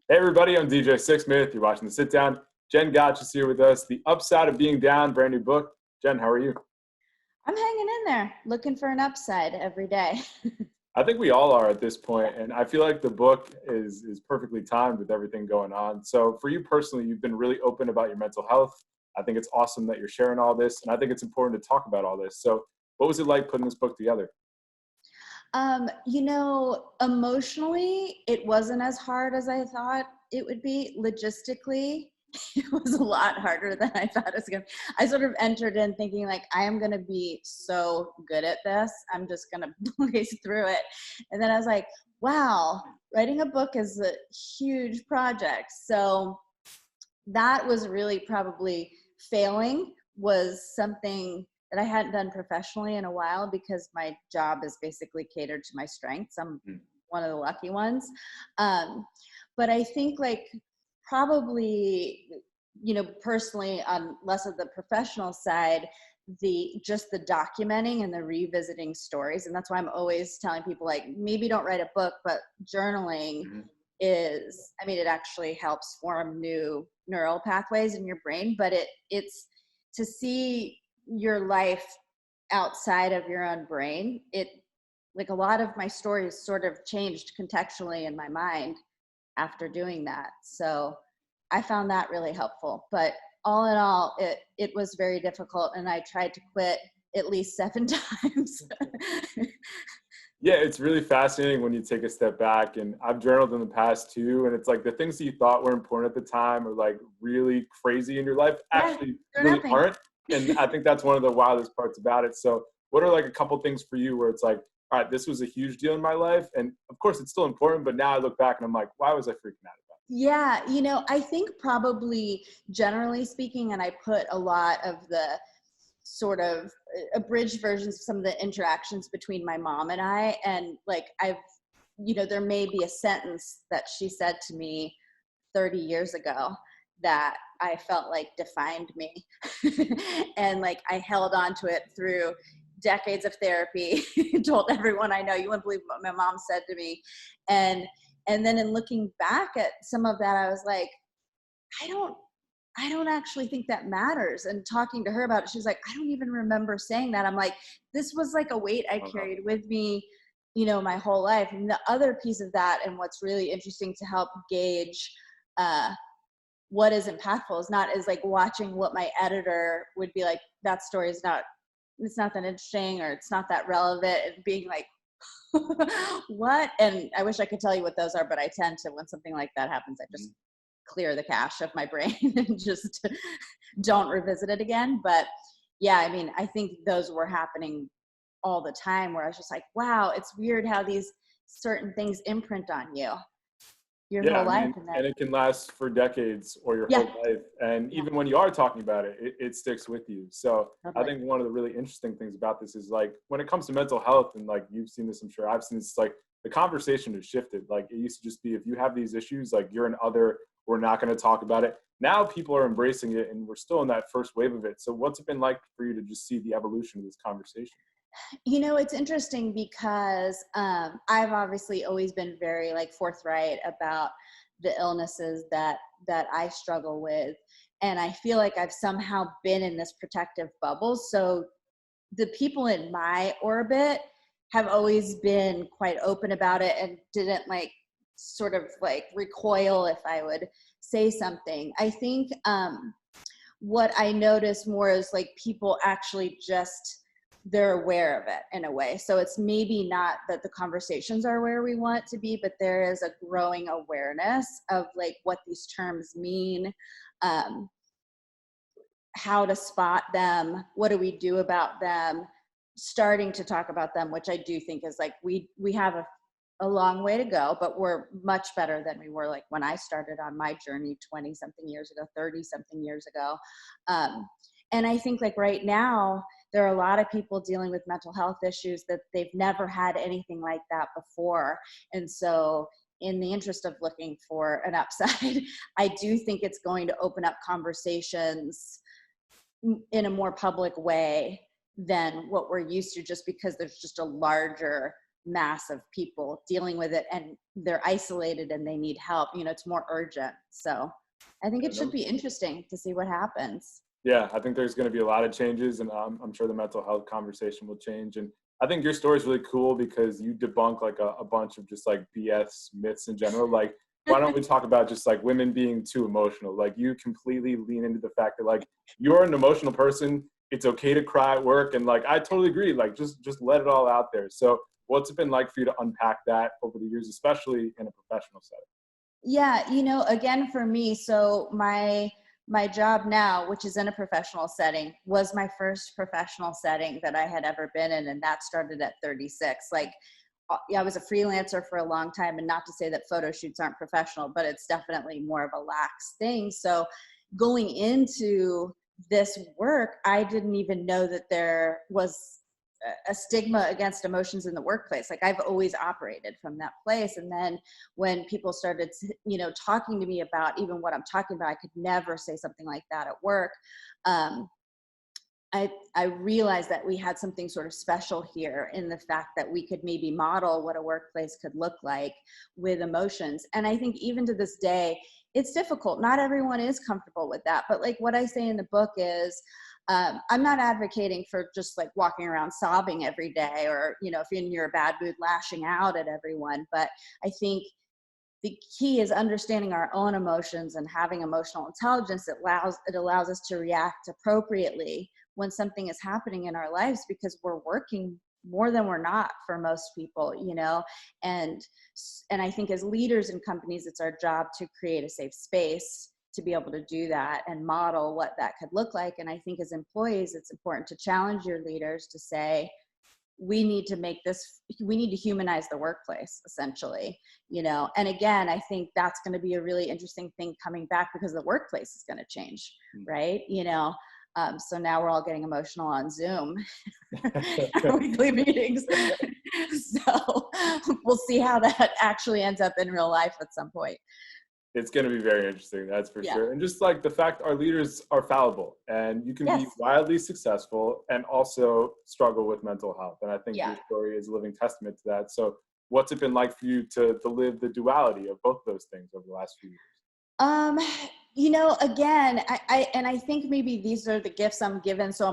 Hey everybody, I'm DJ Sixsmith. You're watching The Sit Down. Jen Gotch is here with us. The Upside of Being Down, brand new book. Jen, how are you? I'm hanging in there, looking for an upside every day. I think we all are at this point, and I feel like the book is perfectly timed with everything going on. So for you personally, you've been really open about your mental health. I think it's awesome that you're sharing all this, and I think it's important to talk about all this. So what was it like putting this book together? Emotionally, it wasn't as hard as I thought it would be. Logistically, it was a lot harder than I thought it was going to. I sort of entered in thinking like, I am going to be so good at this. I'm just going to blaze through it. And then I was like, wow, writing a book is a huge project. So that was really probably failing was something that I hadn't done professionally in a while because my job is basically catered to my strengths. I'm one of the lucky ones. But I think like probably, personally on less of the professional side, just the documenting and the revisiting stories. And that's why I'm always telling people like, maybe don't write a book, but journaling it actually helps form new neural pathways in your brain, but it's to see your life outside of your own brain. It like a lot of my stories sort of changed contextually in my mind after doing that. So I found that really helpful. But all in all, it was very difficult, and I tried to quit at least 7 times. Yeah, it's really fascinating when you take a step back, and I've journaled in the past too, and it's like the things that you thought were important at the time or like really crazy in your life actually They're really nothing. aren't. And I think that's one of the wildest parts about it. So what are like a couple things for you where it's like, all right, this was a huge deal in my life, and of course it's still important, but now I look back and I'm like, why was I freaking out about Yeah, I think probably generally speaking, and I put a lot of the sort of abridged versions of some of the interactions between my mom and I, and like there may be a sentence that she said to me 30 years ago that I felt like defined me. And like I held on to it through decades of therapy, told everyone I know, you wouldn't believe what my mom said to me. And then in looking back at some of that, I was like, I don't actually think that matters. And talking to her about it, she's like, I don't even remember saying that. I'm like, this was like a weight I it? carried with me, my whole life. And the other piece of that, and what's really interesting to help gauge what is impactful is not as like watching what my editor would be like, that story is it's not that interesting, or it's not that relevant, and being like, what? And I wish I could tell you what those are, but I tend to, when something like that happens, I just clear the cache of my brain and just don't revisit it again. But yeah, I think those were happening all the time, where I was just like, wow, it's weird how these certain things imprint on you your Yeah, whole I life. mean, And and then, it can last for decades or your yeah, whole life. And yeah, even when you are talking about it, it sticks with you. So I totally. think one of the really interesting things about this is like when it comes to mental health, and like you've seen this, I'm sure I've seen this, like the conversation has shifted. Like it used to just be if you have these issues, like you're an other, we're not going to talk about it. Now people are embracing it, and we're still in that first wave of it. So what's it been like for you to just see the evolution of this conversation? It's interesting because I've obviously always been very like forthright about the illnesses that I struggle with, and I feel like I've somehow been in this protective bubble. So the people in my orbit have always been quite open about it and didn't like sort of like recoil if I would say something. I think what I notice more is like people actually just, they're aware of it in a way. So it's maybe not that the conversations are where we want it to be, but there is a growing awareness of like what these terms mean, um, how to spot them, what do we do about them, starting to talk about them, which I do think is like we have a long way to go, but we're much better than we were like when I started on my journey 20 something years ago, 30 something years ago. And I think like right now, there are a lot of people dealing with mental health issues that they've never had anything like that before. And so in the interest of looking for an upside, I do think it's going to open up conversations in a more public way than what we're used to, just because there's just a larger mass of people dealing with it and they're isolated and they need help. You know, it's more urgent. So I think it should be interesting to see what happens. Yeah, I think there's going to be a lot of changes, and I'm sure the mental health conversation will change. And I think your story is really cool because you debunk like a bunch of just like BS myths in general. Like, why don't we talk about just like women being too emotional? Like, you completely lean into the fact that like you're an emotional person. It's okay to cry at work, and like I totally agree. Like, just let it all out there. So, what's it been like for you to unpack that over the years, especially in a professional setting? Yeah, you know, again, for me, so my job now, which is in a professional setting, was my first professional setting that I had ever been in, and that started at 36. Like, yeah, I was a freelancer for a long time, and not to say that photo shoots aren't professional, but it's definitely more of a lax thing. So going into this work, I didn't even know that there was a stigma against emotions in the workplace. Like, I've always operated from that place. And then when people started, you know, talking to me about even what I'm talking about, I could never say something like that at work. Um, I realized that we had something sort of special here in the fact that we could maybe model what a workplace could look like with emotions. And I think even to this day, it's difficult. Not everyone is comfortable with that. But like what I say in the book is, I'm not advocating for just like walking around sobbing every day, or, you know, if you're in a bad mood, lashing out at everyone. But I think the key is understanding our own emotions and having emotional intelligence. It allows us to react appropriately when something is happening in our lives, because we're working more than we're not for most people, you know. And I think as leaders in companies, it's our job to create a safe space to be able to do that and model what that could look like. And I think as employees, it's important to challenge your leaders to say, we need to humanize the workplace, essentially, you know. And again, I think that's going to be a really interesting thing coming back, because the workplace is going to change, right? You know, so now we're all getting emotional on Zoom, weekly meetings. So we'll see how that actually ends up in real life at some point. It's going to be very interesting, that's for Yeah. sure. And just like the fact our leaders are fallible, and you can be wildly successful and also struggle with mental health. And I think your story is a living testament to that. So what's it been like for you to live the duality of both those things over the last few years? You know, again, I think maybe these are the gifts I'm given, so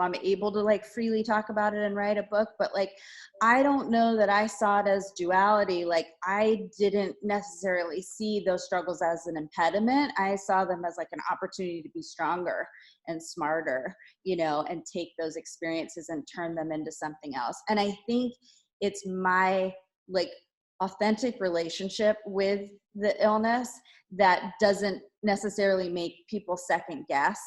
I'm able to like freely talk about it and write a book. But like, I don't know that I saw it as duality. Like, I didn't necessarily see those struggles as an impediment. I saw them as like an opportunity to be stronger and smarter, you know, and take those experiences and turn them into something else. And I think it's my like authentic relationship with the illness that doesn't necessarily make people second guess